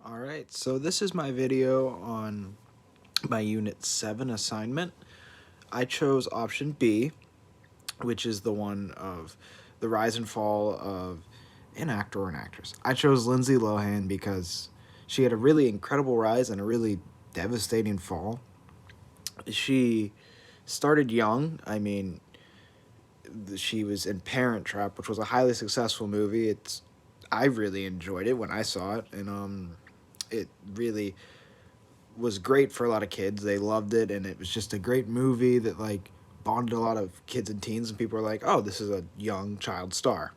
Alright, so this is my video on my Unit 7 assignment. I chose option B, which is the one of the rise and fall of an actor or an actress. I chose Lindsey Lohan because she had a really incredible rise and a really devastating fall. She started young. She was in Parent Trap, which was a highly successful movie. I really enjoyed it when I saw it, and it really was great for a lot of kids. They loved it, and it was just a great movie that bonded a lot of kids and teens, and people were like, "Oh, this is a young child star."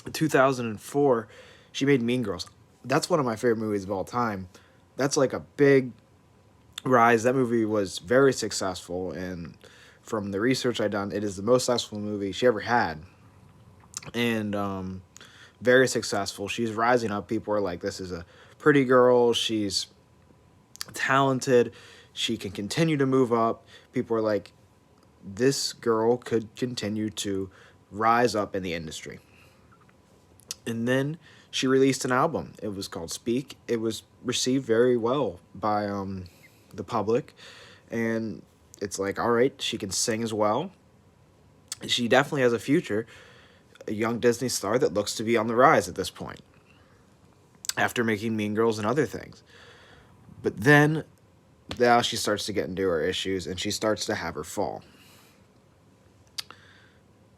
In 2004, she made Mean Girls. That's one of my favorite movies of all time. That's like a big rise. That movie was very successful, and from the research I done, it is the most successful movie she ever had, and very successful. She's rising up. People are like, "This is a pretty girl. She's talented. She can continue to move up." People are like, "This girl could continue to rise up in the industry." And then she released an album. It was called Speak. It was received very well by the public, and it's like, all right, she can sing as well. She definitely has a future. A young Disney star that looks to be on the rise at this point, after making Mean Girls and other things. But then now she starts to get into her issues, and she starts to have her fall.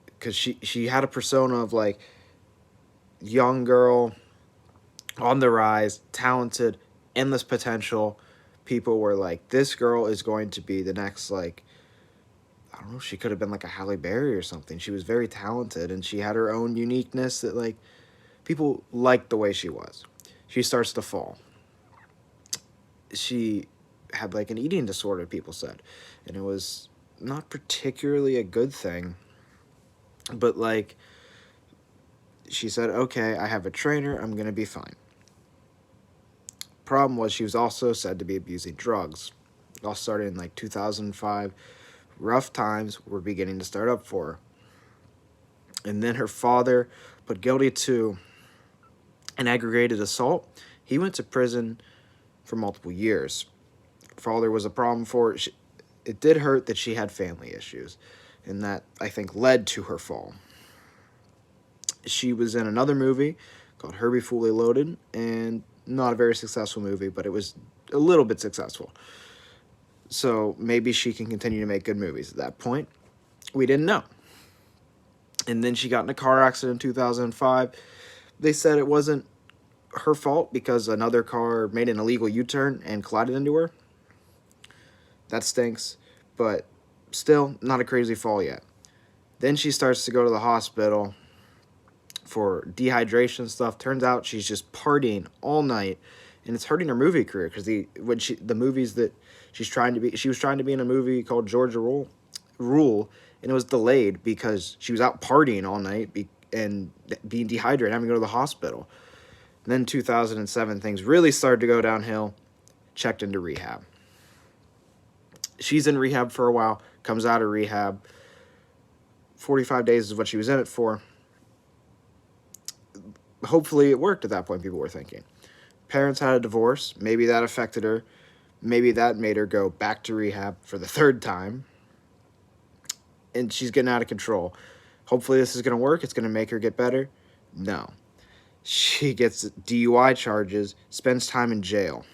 Because she had a persona of young girl, on the rise, talented, endless potential. People were like, this girl is going to be the next, I don't know, she could have been like a Halle Berry or something. She was very talented, and she had her own uniqueness that people liked the way she was. She starts to fall. She had an eating disorder, people said, and it was not particularly a good thing. But she said, okay, I have a trainer, I'm gonna be fine. Problem was, she was also said to be abusing drugs. It all started in 2005. Rough times were beginning to start up for her. And then her father put guilty to an aggravated assault. He went to prison for multiple years. Father was a problem for her. It did hurt that she had family issues, and that, I think, led to her fall. She was in another movie called Herbie Fully Loaded, and not a very successful movie, but it was a little bit successful. So maybe she can continue to make good movies at that point. We didn't know. And then she got in a car accident in 2005. They said it wasn't her fault because another car made an illegal U-turn and collided into her. That stinks, but still not a crazy fall yet. Then she starts to go to the hospital for dehydration stuff. Turns out she's just partying all night, and it's hurting her movie career because the movies that she was trying to be in a movie called Georgia Rule, and it was delayed because she was out partying all night and being dehydrated, having to go to the hospital. And then 2007, things really started to go downhill. Checked into rehab. She's in rehab for a while, comes out of rehab. 45 days is what she was in it for. Hopefully it worked at that point, people were thinking. Parents had a divorce. Maybe that affected her. Maybe that made her go back to rehab for the third time. And she's getting out of control. Hopefully this is going to work. It's going to make her get better. No. She gets DUI charges, spends time in jail,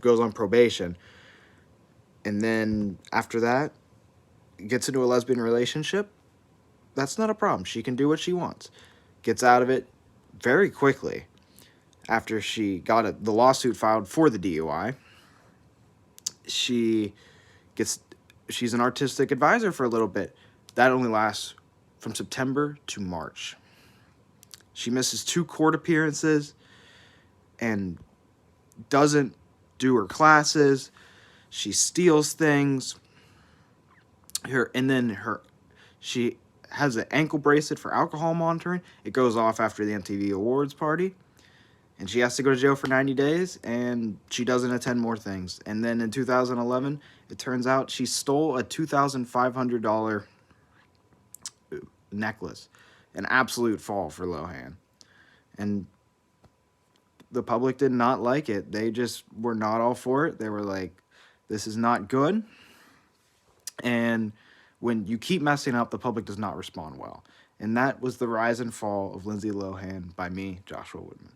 goes on probation, and then after that, gets into a lesbian relationship. That's not a problem. She can do what she wants. Gets out of it very quickly after she got the lawsuit filed for the DUI. She's an artistic advisor for a little bit. That only lasts from September to March. She misses 2 court appearances and doesn't do her classes. She steals things. She has an ankle bracelet for alcohol monitoring. It goes off after the MTV Awards party. And she has to go to jail for 90 days, and she doesn't attend more things. And then in 2011, it turns out she stole a $2,500 necklace. An absolute fall for Lohan. And the public did not like it. They just were not all for it. They were like, this is not good. And when you keep messing up, the public does not respond well. And that was The Rise and Fall of Lindsay Lohan by me, Joshua Woodman.